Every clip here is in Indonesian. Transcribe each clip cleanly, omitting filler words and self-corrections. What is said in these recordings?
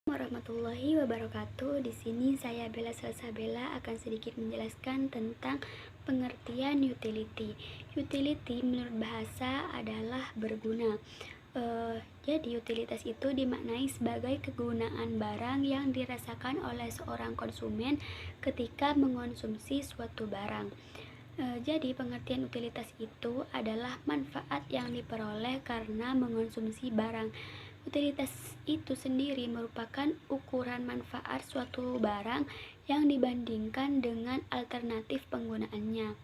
Warahmatullahi wabarakatuh. Di sini saya Bella Salsabella akan sedikit menjelaskan tentang pengertian utility. Utility menurut bahasa adalah berguna. Jadi utilitas itu dimaknai sebagai kegunaan barang yang dirasakan oleh seorang konsumen ketika mengonsumsi suatu barang. Jadi pengertian utilitas itu adalah manfaat yang diperoleh karena mengonsumsi barang. Utilitas itu sendiri merupakan ukuran manfaat suatu barang yang dibandingkan dengan alternatif penggunaannya.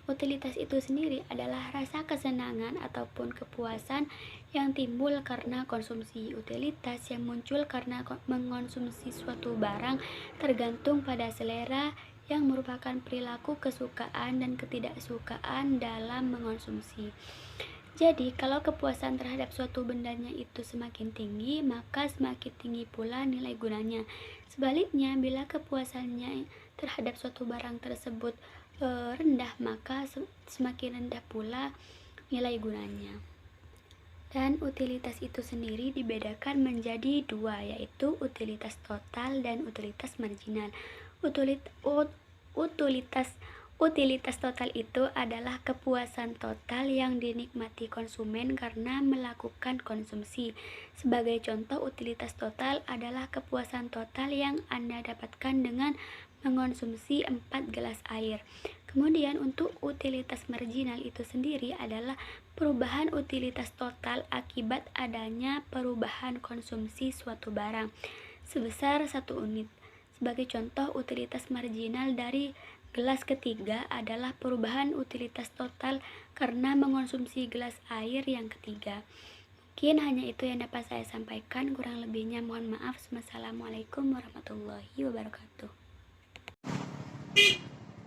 Utilitas itu sendiri adalah rasa kesenangan ataupun kepuasan yang timbul karena konsumsi. Utilitas yang muncul karena mengonsumsi suatu barang tergantung pada selera yang merupakan perilaku kesukaan dan ketidaksukaan dalam mengonsumsi. Jadi, kalau kepuasan terhadap suatu bendanya itu semakin tinggi, maka semakin tinggi pula nilai gunanya. Sebaliknya, bila kepuasannya terhadap suatu barang tersebut rendah, maka semakin rendah pula nilai gunanya. Dan utilitas itu sendiri dibedakan menjadi dua, yaitu utilitas total dan utilitas marginal. Utilitas total itu adalah kepuasan total yang dinikmati konsumen karena melakukan konsumsi. Sebagai contoh, utilitas total adalah kepuasan total yang Anda dapatkan dengan mengonsumsi 4 gelas air. Kemudian untuk utilitas marginal itu sendiri adalah perubahan utilitas total akibat adanya perubahan konsumsi suatu barang sebesar 1 unit. Sebagai contoh, utilitas marginal dari gelas ketiga adalah perubahan utilitas total karena mengonsumsi gelas air yang ketiga. Mungkin hanya itu yang dapat saya sampaikan, kurang lebihnya mohon maaf. Wassalamualaikum warahmatullahi wabarakatuh.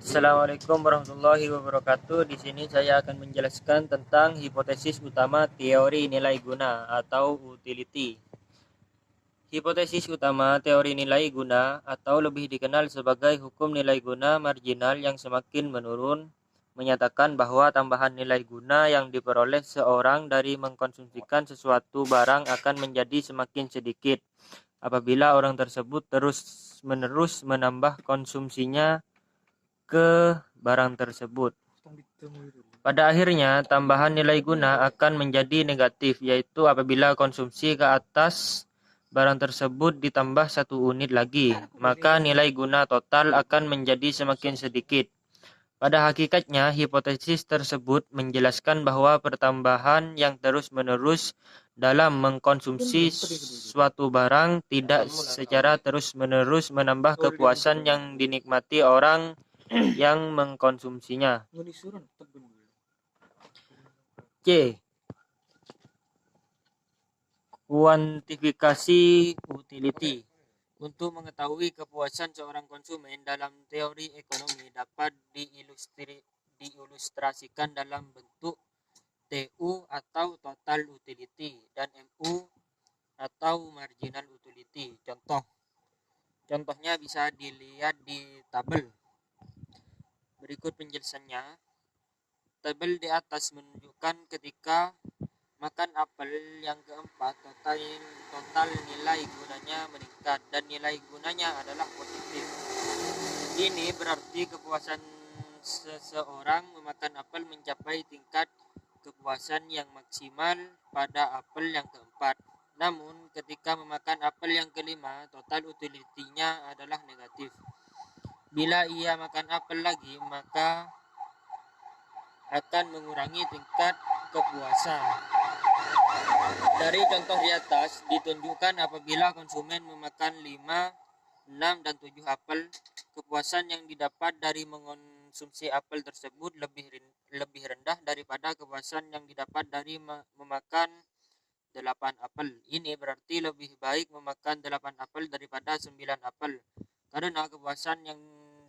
Assalamualaikum warahmatullahi wabarakatuh. Di sini saya akan menjelaskan tentang hipotesis utama teori nilai guna atau utility. Hipotesis utama teori nilai guna atau lebih dikenal sebagai hukum nilai guna marginal yang semakin menurun menyatakan bahwa tambahan nilai guna yang diperoleh seorang dari mengkonsumsikan sesuatu barang akan menjadi semakin sedikit apabila orang tersebut terus-menerus menambah konsumsinya ke barang tersebut. Pada akhirnya, tambahan nilai guna akan menjadi negatif, yaitu apabila konsumsi ke atas barang tersebut ditambah 1 unit lagi, maka nilai guna total akan menjadi semakin sedikit. Pada hakikatnya, hipotesis tersebut menjelaskan bahwa pertambahan yang terus-menerus dalam mengkonsumsi suatu barang tidak secara terus-menerus menambah kepuasan yang dinikmati orang yang mengkonsumsinya. C. Kuantifikasi utility. Untuk mengetahui kepuasan seorang konsumen dalam teori ekonomi dapat diilustrasikan dalam bentuk TU atau total utility dan MU atau marginal utility. Contohnya bisa dilihat di tabel. Berikut penjelasannya. Tabel di atas menunjukkan ketika makan apel yang keempat, total nilai gunanya meningkat dan nilai gunanya adalah positif. Ini berarti kepuasan seseorang memakan apel mencapai tingkat kepuasan yang maksimal pada apel yang keempat. Namun ketika memakan apel yang kelima, total utility-nya adalah negatif. Bila ia makan apel lagi, maka akan mengurangi tingkat kepuasan. Dari contoh di atas ditunjukkan apabila konsumen memakan 5, 6, dan 7 apel, kepuasan yang didapat dari mengonsumsi apel tersebut lebih rendah daripada kepuasan yang didapat dari memakan 8 apel. Ini berarti lebih baik memakan 8 apel daripada 9 apel, karena kepuasan yang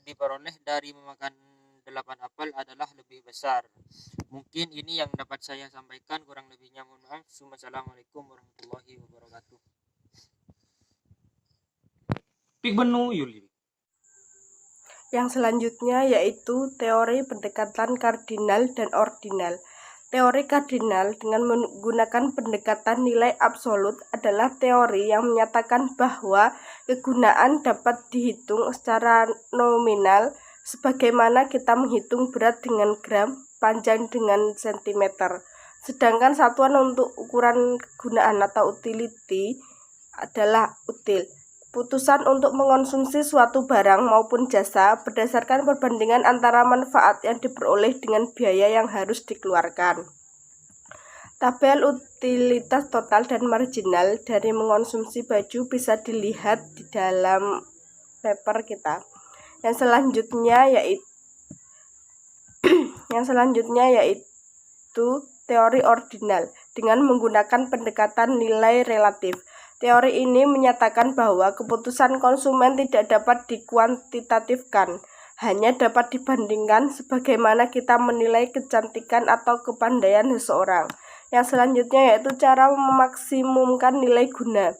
diperoleh dari memakan 8 apel adalah lebih besar. Mungkin ini yang dapat saya sampaikan, kurang lebihnya mohon maaf. Wassalamualaikum warahmatullahi wabarakatuh. Yang selanjutnya yaitu teori pendekatan kardinal dan ordinal. Teori kardinal dengan menggunakan pendekatan nilai absolut adalah teori yang menyatakan bahwa kegunaan dapat dihitung secara nominal sebagaimana kita menghitung berat dengan gram, panjang dengan sentimeter. Sedangkan satuan untuk ukuran kegunaan atau utility adalah util. Putusan untuk mengonsumsi suatu barang maupun jasa berdasarkan perbandingan antara manfaat yang diperoleh dengan biaya yang harus dikeluarkan. Tabel utilitas total dan marginal dari mengonsumsi baju bisa dilihat di dalam paper kita. Yang selanjutnya yaitu teori ordinal dengan menggunakan pendekatan nilai relatif. Teori ini menyatakan bahwa keputusan konsumen tidak dapat dikuantitatifkan, hanya dapat dibandingkan sebagaimana kita menilai kecantikan atau kepandaian seseorang. Yang selanjutnya yaitu cara memaksimumkan nilai guna.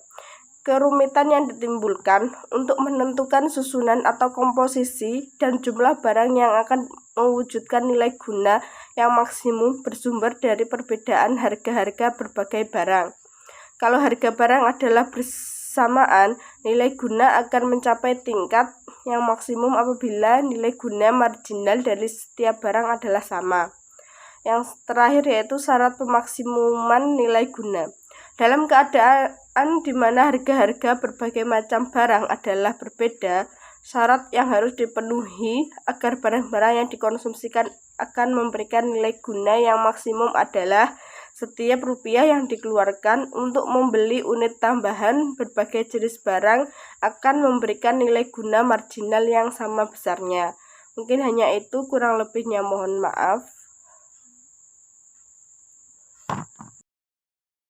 Kerumitan yang ditimbulkan untuk menentukan susunan atau komposisi dan jumlah barang yang akan mewujudkan nilai guna yang maksimum bersumber dari perbedaan harga-harga berbagai barang. Kalau harga barang adalah bersamaan, nilai guna akan mencapai tingkat yang maksimum apabila nilai guna marginal dari setiap barang adalah sama. Yang terakhir yaitu syarat pemaksimuman nilai guna. Dalam keadaan di mana harga-harga berbagai macam barang adalah berbeda, syarat yang harus dipenuhi agar barang-barang yang dikonsumsikan akan memberikan nilai guna yang maksimum adalah setiap rupiah yang dikeluarkan untuk membeli unit tambahan berbagai jenis barang akan memberikan nilai guna marginal yang sama besarnya. Mungkin hanya itu, kurang lebihnya mohon maaf.